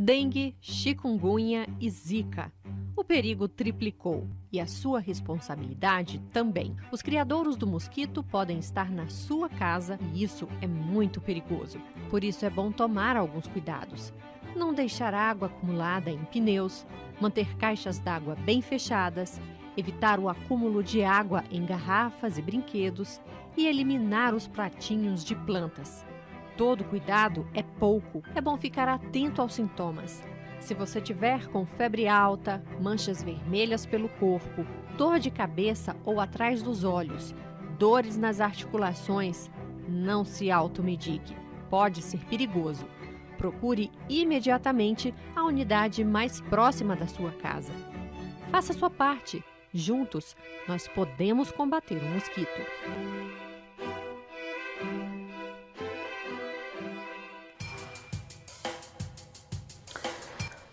Dengue, chikungunya e zika. O perigo triplicou e a sua responsabilidade também. Os criadouros do mosquito podem estar na sua casa e isso é muito perigoso. Por isso é bom tomar alguns cuidados. Não deixar água acumulada em pneus, manter caixas d'água bem fechadas, evitar o acúmulo de água em garrafas e brinquedos e eliminar os pratinhos de plantas. Todo cuidado é pouco. É bom ficar atento aos sintomas. Se você tiver com febre alta, manchas vermelhas pelo corpo, dor de cabeça ou atrás dos olhos, dores nas articulações, não se automedique. Pode ser perigoso. Procure imediatamente a unidade mais próxima da sua casa. Faça sua parte. Juntos, nós podemos combater o mosquito.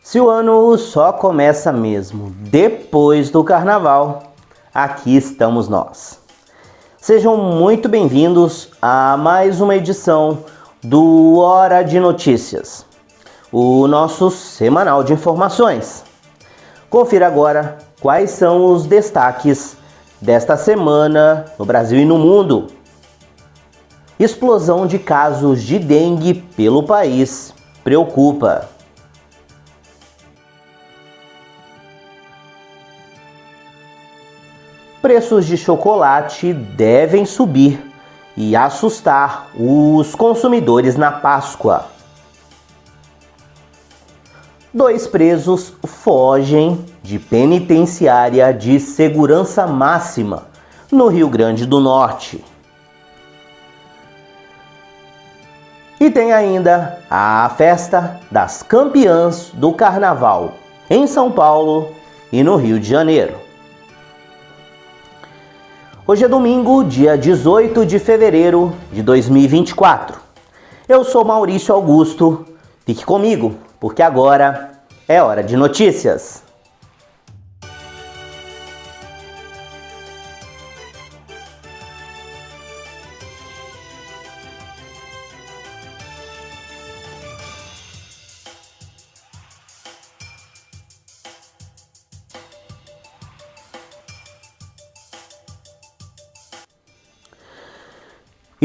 Se o ano só começa mesmo depois do carnaval, aqui estamos nós. Sejam muito bem-vindos a mais uma edição do Hora de Notícias, o nosso semanal de informações. Confira agora quais são os destaques desta semana no Brasil e no mundo. Explosão de casos de dengue pelo país preocupa. Preços de chocolate devem subir e assustar os consumidores na Páscoa. 2 presos fogem de penitenciária de segurança máxima no Rio Grande do Norte. E tem ainda a festa das campeãs do Carnaval em São Paulo e no Rio de Janeiro. Hoje é domingo, dia 18 de fevereiro de 2024. Eu sou Maurício Augusto. Fique comigo, porque agora é hora de notícias.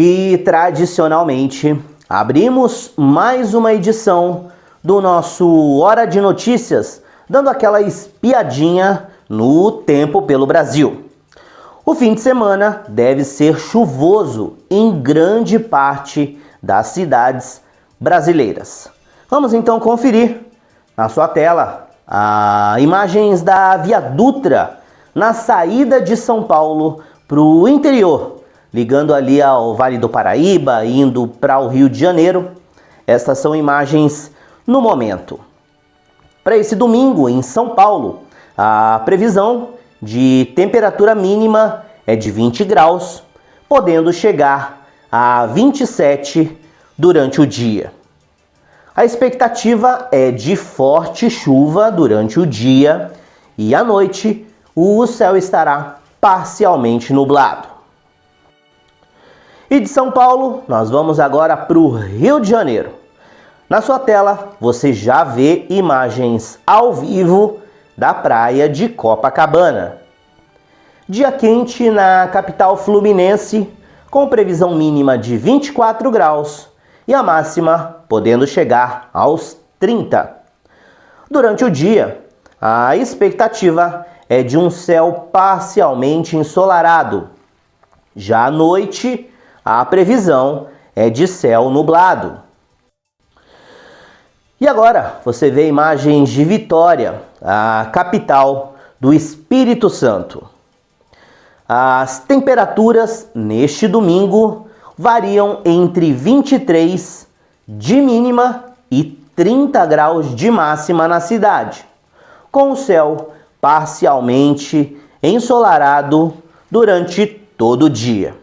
E tradicionalmente abrimos mais uma edição do nosso Hora de Notícias, dando aquela espiadinha no tempo pelo Brasil. O fim de semana deve ser chuvoso em grande parte das cidades brasileiras. Vamos então conferir na sua tela as imagens da Via Dutra na saída de São Paulo para o interior, ligando ali ao Vale do Paraíba, indo para o Rio de Janeiro. Estas são imagens no momento. Para esse domingo, em São Paulo, a previsão de temperatura mínima é de 20 graus, podendo chegar a 27 durante o dia. A expectativa é de forte chuva durante o dia e à noite o céu estará parcialmente nublado. E de São Paulo, nós vamos agora para o Rio de Janeiro. Na sua tela, você já vê imagens ao vivo da praia de Copacabana. Dia quente na capital fluminense, com previsão mínima de 24 graus e a máxima podendo chegar aos 30. Durante o dia, a expectativa é de um céu parcialmente ensolarado. Já à noite, a previsão é de céu nublado. E agora você vê imagens de Vitória, a capital do Espírito Santo. As temperaturas neste domingo variam entre 23 de mínima e 30 graus de máxima na cidade, com o céu parcialmente ensolarado durante todo o dia.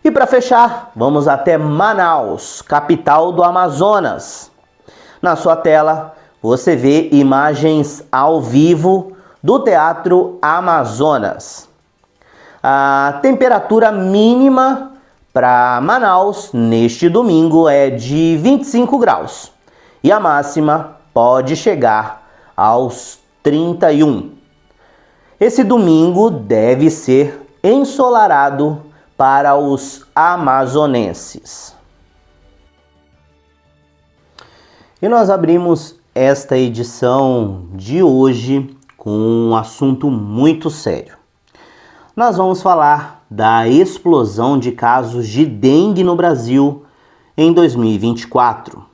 E para fechar, vamos até Manaus, capital do Amazonas. Na sua tela, você vê imagens ao vivo do Teatro Amazonas. A temperatura mínima para Manaus neste domingo é de 25 graus e a máxima pode chegar aos 31. Esse domingo deve ser ensolarado para os amazonenses. E nós abrimos esta edição de hoje com um assunto muito sério. Nós vamos falar da explosão de casos de dengue no Brasil em 2024.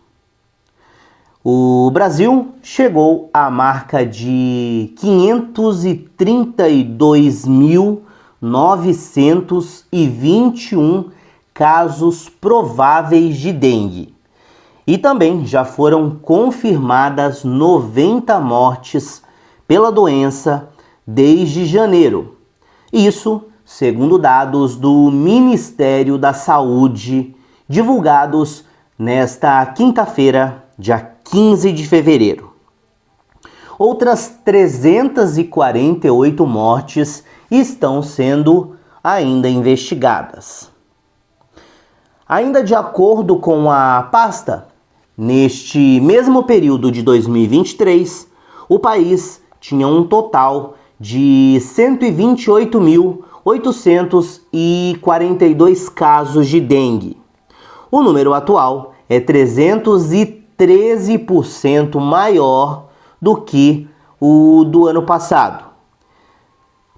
O Brasil chegou à marca de 532.921 casos prováveis de dengue. E também já foram confirmadas 90 mortes pela doença desde janeiro. Isso segundo dados do Ministério da Saúde, divulgados nesta quinta-feira, dia 15 de fevereiro. Outras 348 mortes estão sendo ainda investigadas. Ainda de acordo com a pasta, neste mesmo período de 2023, o país tinha um total de 128.842 casos de dengue. O número atual é 313% maior do que o do ano passado.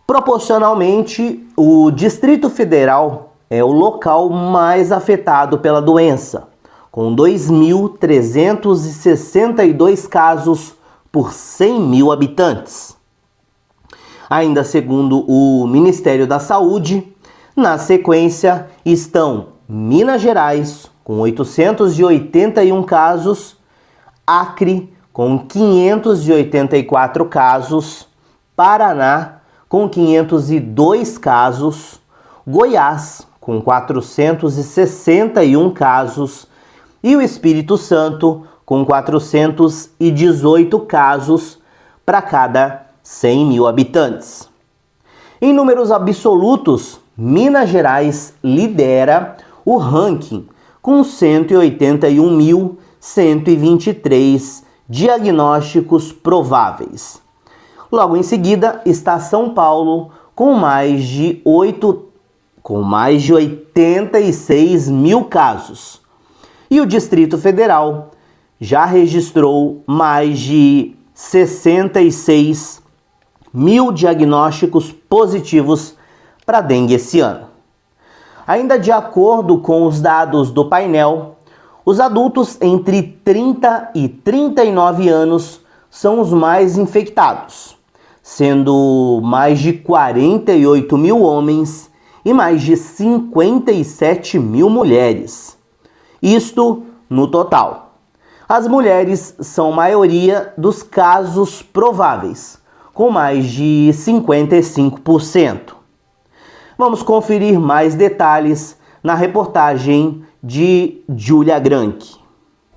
Proporcionalmente, o Distrito Federal é o local mais afetado pela doença, com 2.362 casos por 100 mil habitantes. Ainda segundo o Ministério da Saúde, na sequência estão Minas Gerais, com 881 casos, Acre, com 584 casos, Paraná, com 502 casos, Goiás, com 461 casos, e o Espírito Santo, com 418 casos para cada 100 mil habitantes. Em números absolutos, Minas Gerais lidera o ranking com 181.123 diagnósticos prováveis. Logo em seguida está São Paulo com mais de 86 mil casos. E o Distrito Federal já registrou mais de 66 mil diagnósticos positivos para dengue esse ano. Ainda de acordo com os dados do painel, os adultos entre 30 e 39 anos são os mais infectados, sendo mais de 48 mil homens e mais de 57 mil mulheres. Isto no total. As mulheres são a maioria dos casos prováveis, com mais de 55%. Vamos conferir mais detalhes na reportagem de Júlia Grank.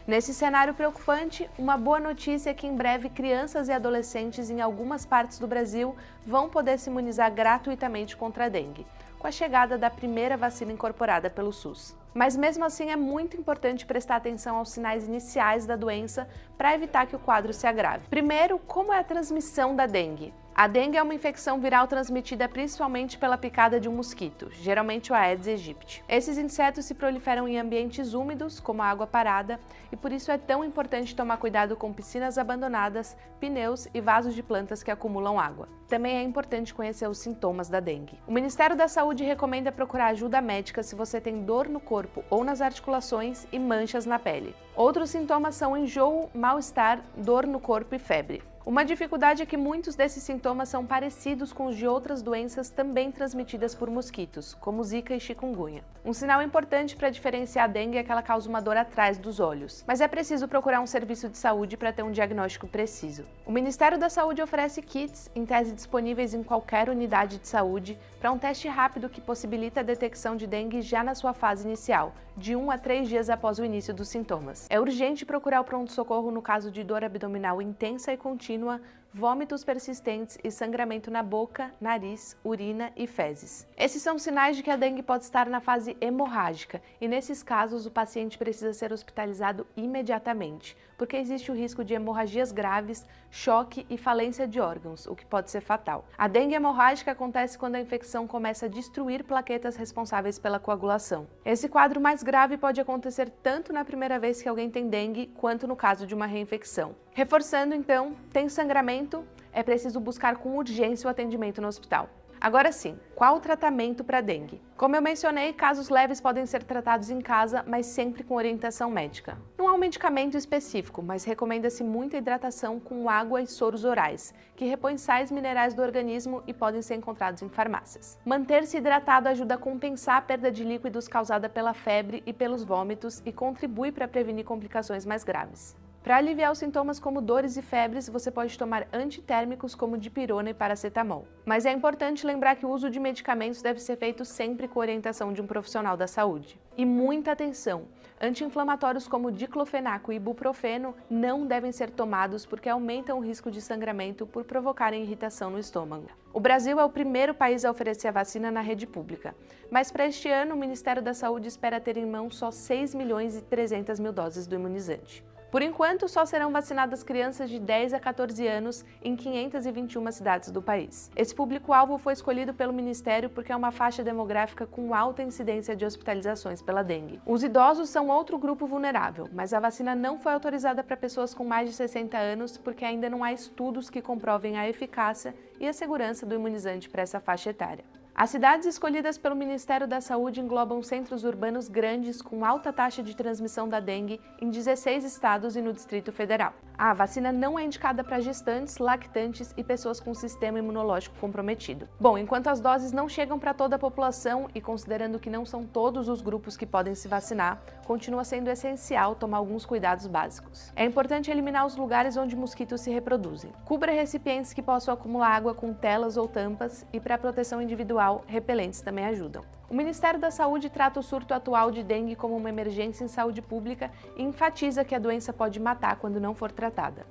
Nesse cenário preocupante, uma boa notícia é que em breve crianças e adolescentes em algumas partes do Brasil vão poder se imunizar gratuitamente contra a dengue, com a chegada da primeira vacina incorporada pelo SUS. Mas mesmo assim é muito importante prestar atenção aos sinais iniciais da doença para evitar que o quadro se agrave. Primeiro, como é a transmissão da dengue? A dengue é uma infecção viral transmitida principalmente pela picada de um mosquito, geralmente o Aedes aegypti. Esses insetos se proliferam em ambientes úmidos, como a água parada, e por isso é tão importante tomar cuidado com piscinas abandonadas, pneus e vasos de plantas que acumulam água. Também é importante conhecer os sintomas da dengue. O Ministério da Saúde recomenda procurar ajuda médica se você tem dor no corpo ou nas articulações e manchas na pele. Outros sintomas são enjoo, mal-estar, dor no corpo e febre. Uma dificuldade é que muitos desses sintomas são parecidos com os de outras doenças também transmitidas por mosquitos, como Zika e chikungunya. Um sinal importante para diferenciar a dengue é que ela causa uma dor atrás dos olhos, mas é preciso procurar um serviço de saúde para ter um diagnóstico preciso. O Ministério da Saúde oferece kits, em tese disponíveis em qualquer unidade de saúde, para um teste rápido que possibilita a detecção de dengue já na sua fase inicial, de 1 a 3 dias após o início dos sintomas. É urgente procurar o pronto-socorro no caso de dor abdominal intensa e contínua, vômitos persistentes e sangramento na boca, nariz, urina e fezes. Esses são sinais de que a dengue pode estar na fase hemorrágica e, nesses casos, o paciente precisa ser hospitalizado imediatamente, porque existe o risco de hemorragias graves, choque e falência de órgãos, o que pode ser fatal. A dengue hemorrágica acontece quando a infecção começa a destruir plaquetas responsáveis pela coagulação. Esse quadro mais grave pode acontecer tanto na primeira vez que alguém tem dengue, quanto no caso de uma reinfecção. Reforçando então, tem sangramento, é preciso buscar com urgência o atendimento no hospital. Agora sim, qual o tratamento para dengue? Como eu mencionei, casos leves podem ser tratados em casa, mas sempre com orientação médica. Não há um medicamento específico, mas recomenda-se muita hidratação com água e soros orais, que repõem sais minerais do organismo e podem ser encontrados em farmácias. Manter-se hidratado ajuda a compensar a perda de líquidos causada pela febre e pelos vômitos e contribui para prevenir complicações mais graves. Para aliviar os sintomas como dores e febres, você pode tomar antitérmicos como dipirona e paracetamol. Mas é importante lembrar que o uso de medicamentos deve ser feito sempre com orientação de um profissional da saúde. E muita atenção! Anti-inflamatórios como diclofenaco e ibuprofeno não devem ser tomados porque aumentam o risco de sangramento por provocarem irritação no estômago. O Brasil é o primeiro país a oferecer a vacina na rede pública, mas para este ano o Ministério da Saúde espera ter em mão só 6.300.000 doses do imunizante. Por enquanto, só serão vacinadas crianças de 10 a 14 anos em 521 cidades do país. Esse público-alvo foi escolhido pelo Ministério porque é uma faixa demográfica com alta incidência de hospitalizações pela dengue. Os idosos são outro grupo vulnerável, mas a vacina não foi autorizada para pessoas com mais de 60 anos porque ainda não há estudos que comprovem a eficácia e a segurança do imunizante para essa faixa etária. As cidades escolhidas pelo Ministério da Saúde englobam centros urbanos grandes com alta taxa de transmissão da dengue em 16 estados e no Distrito Federal. A vacina não é indicada para gestantes, lactantes e pessoas com sistema imunológico comprometido. Bom, enquanto as doses não chegam para toda a população e considerando que não são todos os grupos que podem se vacinar, continua sendo essencial tomar alguns cuidados básicos. É importante eliminar os lugares onde mosquitos se reproduzem. Cubra recipientes que possam acumular água com telas ou tampas e, para proteção individual, repelentes também ajudam. O Ministério da Saúde trata o surto atual de dengue como uma emergência em saúde pública e enfatiza que a doença pode matar quando não for tratada.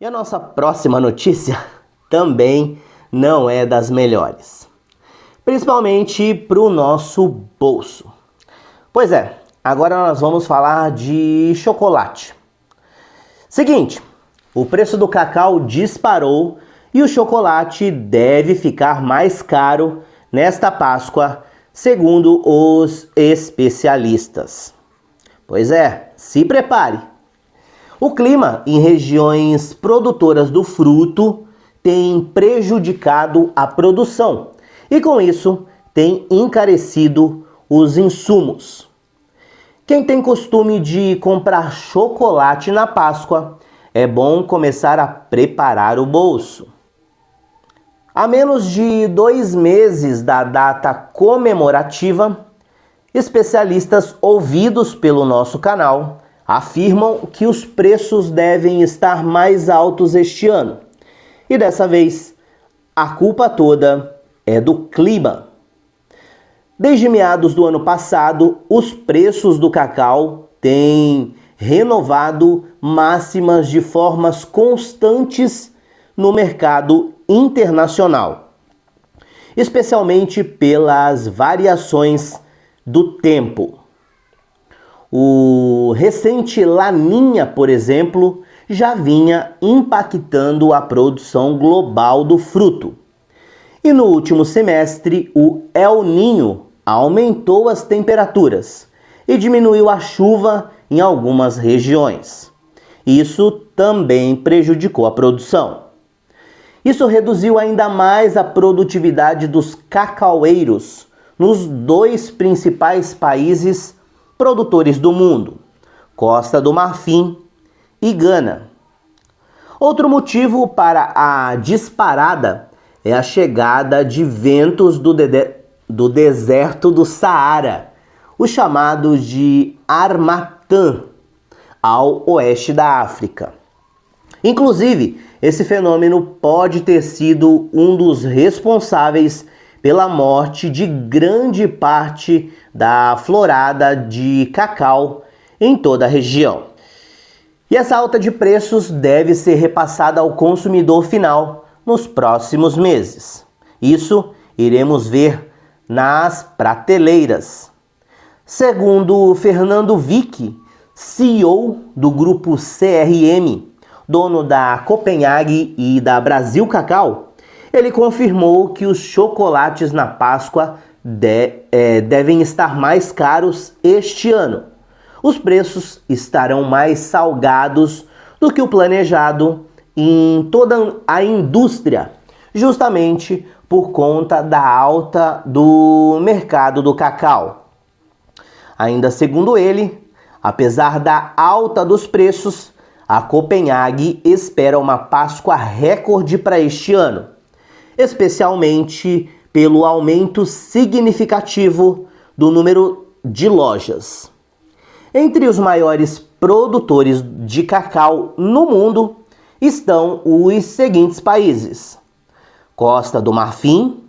E a nossa próxima notícia também não é das melhores, principalmente para o nosso bolso. Pois é, agora nós vamos falar de chocolate. Seguinte, o preço do cacau disparou e o chocolate deve ficar mais caro nesta Páscoa, segundo os especialistas. Pois é, se prepare! O clima em regiões produtoras do fruto tem prejudicado a produção e, com isso, tem encarecido os insumos. Quem tem costume de comprar chocolate na Páscoa, é bom começar a preparar o bolso. A menos de 2 meses da data comemorativa, especialistas ouvidos pelo nosso canal afirmam que os preços devem estar mais altos este ano. E dessa vez, a culpa toda é do clima. Desde meados do ano passado, os preços do cacau têm renovado máximas de formas constantes no mercado internacional, especialmente pelas variações do tempo. O recente Laninha, por exemplo, já vinha impactando a produção global do fruto. E no último semestre, o El Niño aumentou as temperaturas e diminuiu a chuva em algumas regiões. Isso também prejudicou a produção. Isso reduziu ainda mais a produtividade dos cacaueiros nos 2 principais países produtores do mundo, Costa do Marfim e Gana. Outro motivo para a disparada é a chegada de ventos do deserto do Saara, os chamados de Harmattan, ao oeste da África. Inclusive, esse fenômeno pode ter sido um dos responsáveis pela morte de grande parte da florada de cacau em toda a região. E essa alta de preços deve ser repassada ao consumidor final nos próximos meses. Isso iremos ver nas prateleiras. Segundo Fernando Vick, CEO do grupo CRM, dono da Copenhague e da Brasil Cacau, ele confirmou que os chocolates na Páscoa devem estar mais caros este ano. Os preços estarão mais salgados do que o planejado em toda a indústria, justamente por conta da alta do mercado do cacau. Ainda segundo ele, apesar da alta dos preços, a Copenhague espera uma Páscoa recorde para este ano, especialmente pelo aumento significativo do número de lojas. Entre os maiores produtores de cacau no mundo estão os seguintes países: Costa do Marfim,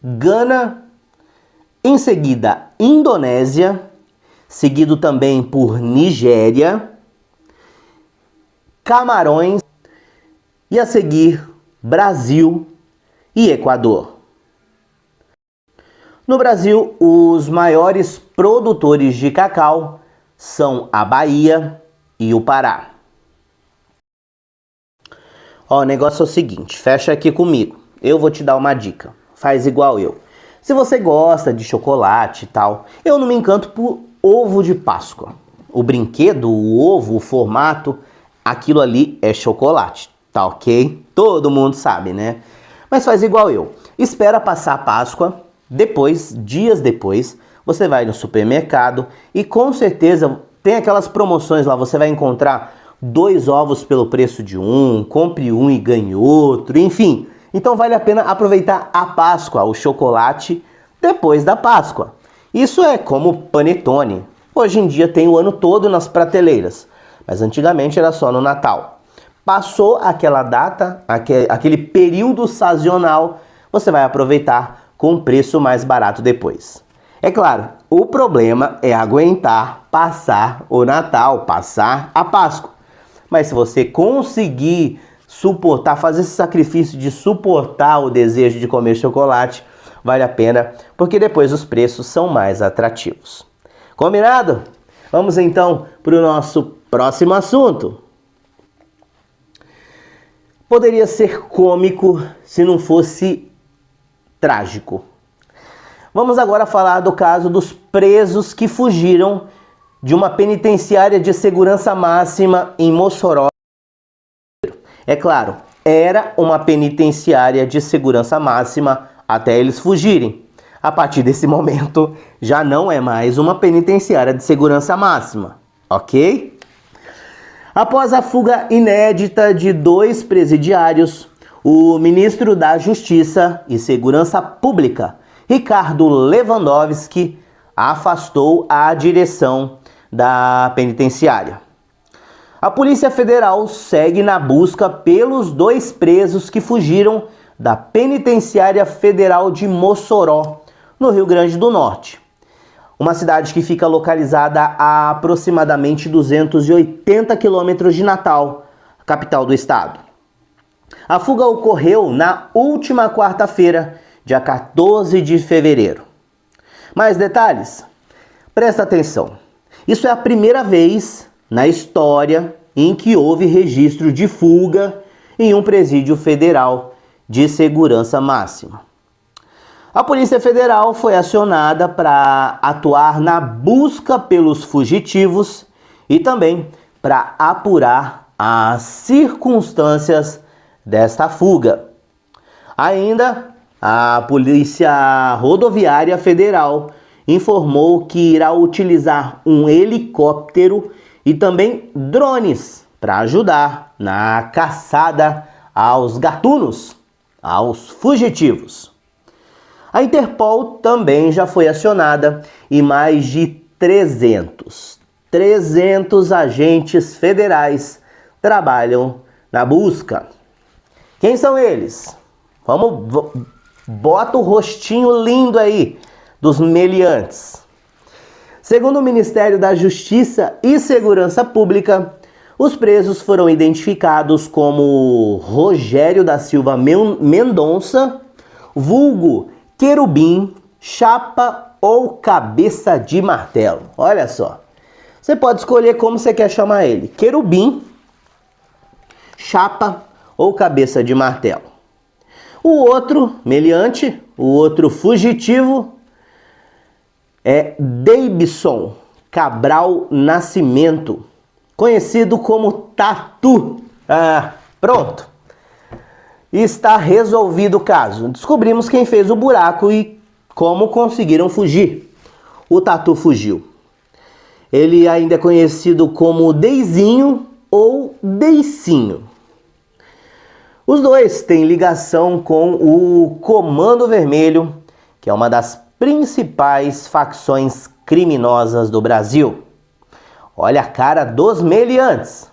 Gana, em seguida Indonésia, seguido também por Nigéria, Camarões e a seguir Brasil e Equador. No Brasil, os maiores produtores de cacau são a Bahia e o Pará. Ó, o negócio é o seguinte, fecha aqui comigo. Eu vou te dar uma dica. Faz igual eu. Se você gosta de chocolate e tal, eu não me encanto por ovo de Páscoa. O brinquedo, o ovo, o formato, aquilo ali é chocolate, tá ok? Todo mundo sabe, né? Mas faz igual eu. Espera passar a Páscoa, dias depois, você vai no supermercado e com certeza tem aquelas promoções lá, você vai encontrar 2 ovos pelo preço de um, compre um e ganhe outro, enfim. Então vale a pena aproveitar a Páscoa, o chocolate, depois da Páscoa. Isso é como panetone. Hoje em dia tem o ano todo nas prateleiras, mas antigamente era só no Natal. Passou aquela data, aquele período sazonal, você vai aproveitar com preço mais barato depois. É claro, o problema é aguentar passar o Natal, passar a Páscoa. Mas se você conseguir suportar, fazer esse sacrifício de suportar o desejo de comer chocolate, vale a pena, porque depois os preços são mais atrativos. Combinado? Vamos então para o nosso próximo assunto. Poderia ser cômico se não fosse trágico. Vamos agora falar do caso dos presos que fugiram de uma penitenciária de segurança máxima em Mossoró. É claro, era uma penitenciária de segurança máxima até eles fugirem. A partir desse momento, já não é mais uma penitenciária de segurança máxima, ok? Após a fuga inédita de 2 presidiários, o ministro da Justiça e Segurança Pública, Ricardo Lewandowski, afastou a direção da penitenciária. A Polícia Federal segue na busca pelos 2 presos que fugiram da Penitenciária Federal de Mossoró, no Rio Grande do Norte, uma cidade que fica localizada a aproximadamente 280 quilômetros de Natal, capital do estado. A fuga ocorreu na última quarta-feira, dia 14 de fevereiro. Mais detalhes? Presta atenção. Isso é a primeira vez na história em que houve registro de fuga em um presídio federal de segurança máxima. A Polícia Federal foi acionada para atuar na busca pelos fugitivos e também para apurar as circunstâncias desta fuga. Ainda, a Polícia Rodoviária Federal informou que irá utilizar um helicóptero e também drones para ajudar na caçada aos gatunos, aos fugitivos. A Interpol também já foi acionada e mais de 300 agentes federais trabalham na busca. Quem são eles? Bota o rostinho lindo aí dos meliantes. Segundo o Ministério da Justiça e Segurança Pública, os presos foram identificados como Rogério da Silva Mendonça, vulgo Querubim, Chapa ou Cabeça de Martelo. Olha só, você pode escolher como você quer chamar ele: Querubim, Chapa ou Cabeça de Martelo. O outro meliante, o outro fugitivo, é Deibson Cabral Nascimento, conhecido como Tatu. Pronto. Está resolvido o caso. Descobrimos quem fez o buraco e como conseguiram fugir. O Tatu fugiu. Ele ainda é conhecido como Deizinho ou Deicinho. Os dois têm ligação com o Comando Vermelho, que é uma das principais facções criminosas do Brasil. Olha a cara dos meliantes.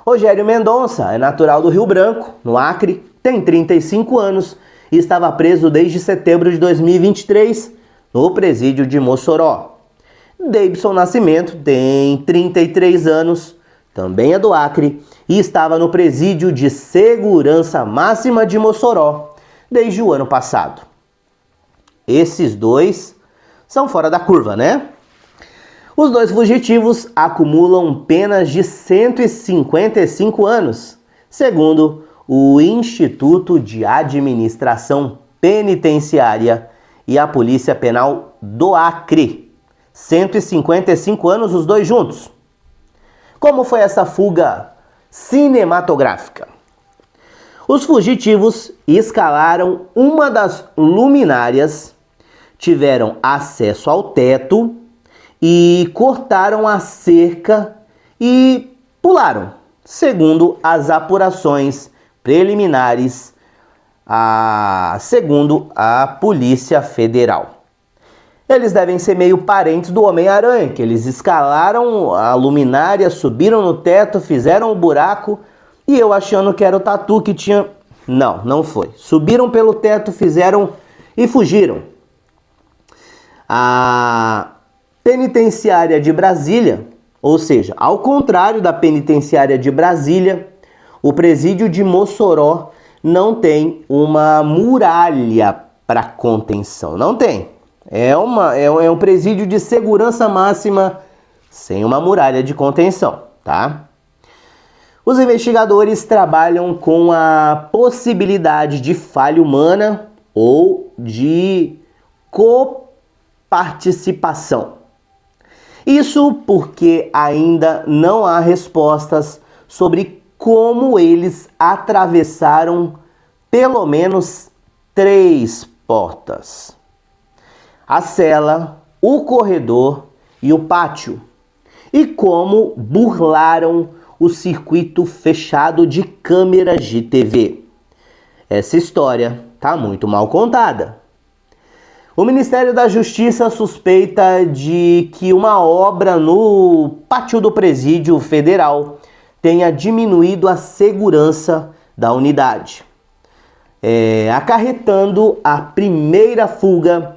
Rogério Mendonça é natural do Rio Branco, no Acre, tem 35 anos e estava preso desde setembro de 2023 no presídio de Mossoró. Deibson Nascimento tem 33 anos, também é do Acre e estava no presídio de Segurança Máxima de Mossoró desde o ano passado. Esses dois são fora da curva, né? Os dois fugitivos acumulam penas de 155 anos, segundo o Instituto de Administração Penitenciária e a Polícia Penal do Acre. 155 anos os dois juntos. Como foi essa fuga cinematográfica? Os fugitivos escalaram uma das luminárias, tiveram acesso ao teto e cortaram a cerca e pularam, segundo as apurações preliminares, segundo a Polícia Federal. Eles devem ser meio parentes do Homem-Aranha, que eles escalaram a luminária, subiram no teto, fizeram o buraco e eu achando que era o Tatu que tinha... Não foi. Subiram pelo teto, fizeram e fugiram. A penitenciária de Brasília, ou seja, ao contrário da penitenciária de Brasília, o presídio de Mossoró não tem uma muralha para contenção. Não tem. É um presídio de segurança máxima sem uma muralha de contenção, tá? Os investigadores trabalham com a possibilidade de falha humana ou de coparticipação. Isso porque ainda não há respostas sobre como eles atravessaram pelo menos 3 portas: a cela, o corredor e o pátio, e como burlaram o circuito fechado de câmeras de TV. Essa história tá muito mal contada. O Ministério da Justiça suspeita de que uma obra no pátio do Presídio Federal tenha diminuído a segurança da unidade, acarretando a primeira fuga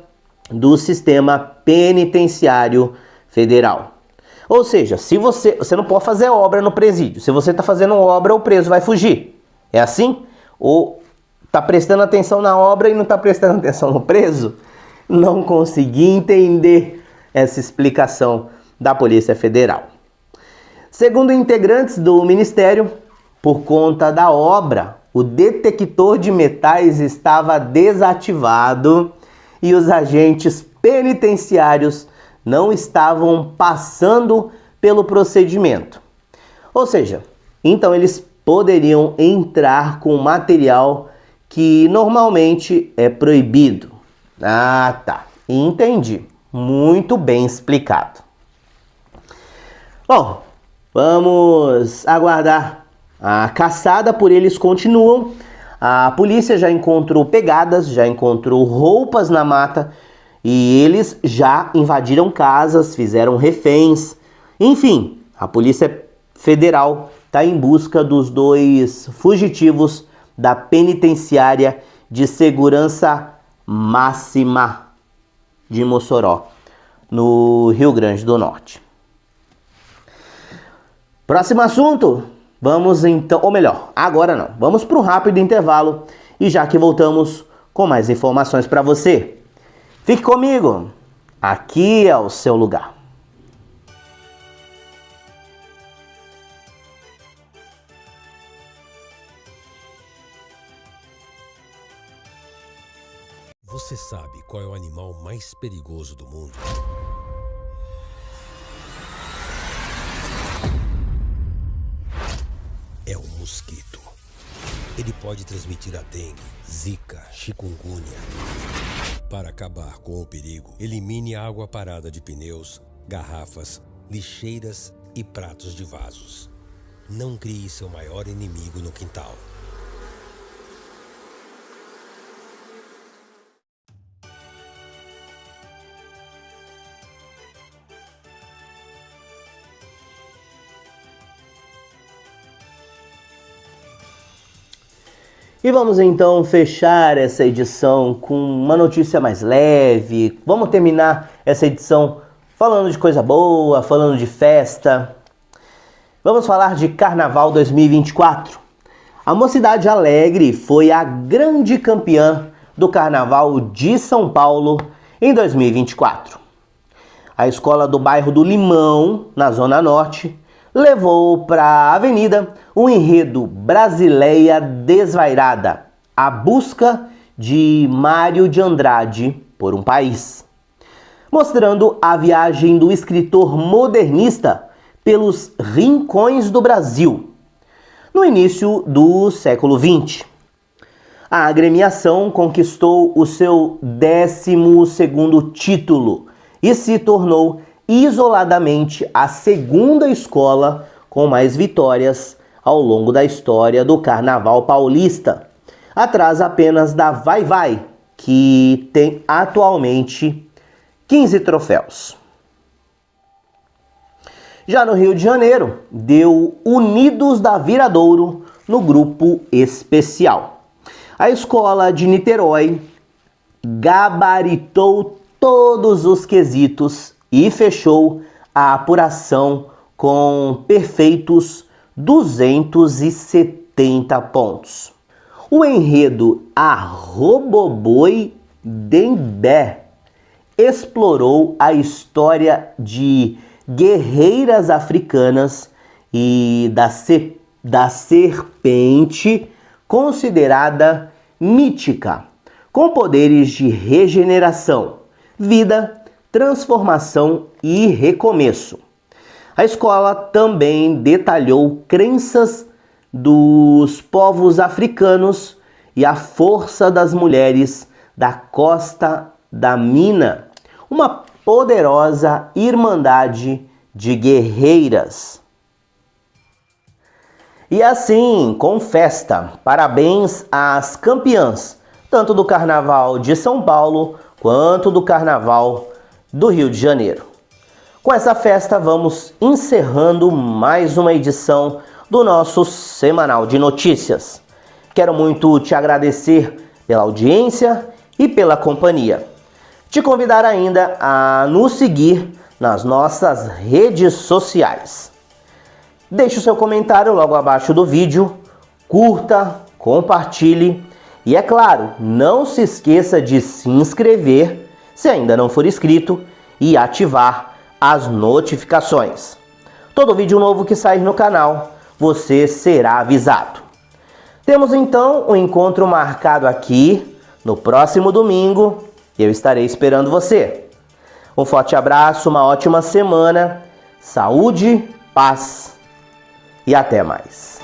do sistema penitenciário federal. Ou seja, se você não pode fazer obra no presídio. Se você está fazendo obra, o preso vai fugir. É assim? Ou está prestando atenção na obra e não está prestando atenção no preso? Não consegui entender essa explicação da Polícia Federal. Segundo integrantes do Ministério, por conta da obra, o detector de metais estava desativado e os agentes penitenciários não estavam passando pelo procedimento. Ou seja, então eles poderiam entrar com material que normalmente é proibido. Ah, tá. Entendi. Muito bem explicado. Bom, Vamos aguardar. A caçada por eles continua. A polícia já encontrou pegadas, já encontrou roupas na mata e eles já invadiram casas, fizeram reféns. Enfim, a Polícia Federal está em busca dos 2 fugitivos da penitenciária de segurança máxima de Mossoró, no Rio Grande do Norte. Próximo assunto, vamos então, ou melhor, agora não, vamos para um rápido intervalo e já que voltamos com mais informações para você. Fique comigo, aqui é o seu lugar. Você sabe qual é o animal mais perigoso do mundo? É o mosquito. Ele pode transmitir a dengue, zika, chikungunya. Para acabar com o perigo, elimine a água parada de pneus, garrafas, lixeiras e pratos de vasos. Não crie seu maior inimigo no quintal. E vamos então fechar essa edição com uma notícia mais leve. Vamos terminar essa edição falando de coisa boa, falando de festa. Vamos falar de Carnaval 2024. A Mocidade Alegre foi a grande campeã do Carnaval de São Paulo em 2024. A escola do bairro do Limão, na Zona Norte, levou para a avenida o enredo Brasileia Desvairada, a busca de Mário de Andrade por um país, mostrando a viagem do escritor modernista pelos rincões do Brasil, no início do século XX. A agremiação conquistou o seu 12º título e se tornou isoladamente a segunda escola com mais vitórias ao longo da história do Carnaval paulista, atrás apenas da Vai Vai, que tem atualmente 15 troféus. Já no Rio de Janeiro, deu Unidos da Viradouro no grupo especial. A escola de Niterói gabaritou todos os quesitos e fechou a apuração com perfeitos 270 pontos. O enredo A Roboboi Dembé explorou a história de guerreiras africanas e da serpente considerada mítica, com poderes de regeneração, vida, transformação e recomeço. A escola também detalhou crenças dos povos africanos e a força das mulheres da Costa da Mina, uma poderosa irmandade de guerreiras. E assim, com festa, parabéns às campeãs, tanto do Carnaval de São Paulo quanto do Carnaval do Rio de Janeiro. Com essa festa, vamos encerrando mais uma edição do nosso Semanal de Notícias. Quero muito te agradecer pela audiência e pela companhia. Te convidar ainda a nos seguir nas nossas redes sociais. Deixe o seu comentário logo abaixo do vídeo, curta, compartilhe e, é claro, não se esqueça de se inscrever, se ainda não for inscrito, e ativar as notificações. Todo vídeo novo que sair no canal, você será avisado. Temos então um encontro marcado aqui no próximo domingo e eu estarei esperando você. Um forte abraço, uma ótima semana, saúde, paz e até mais.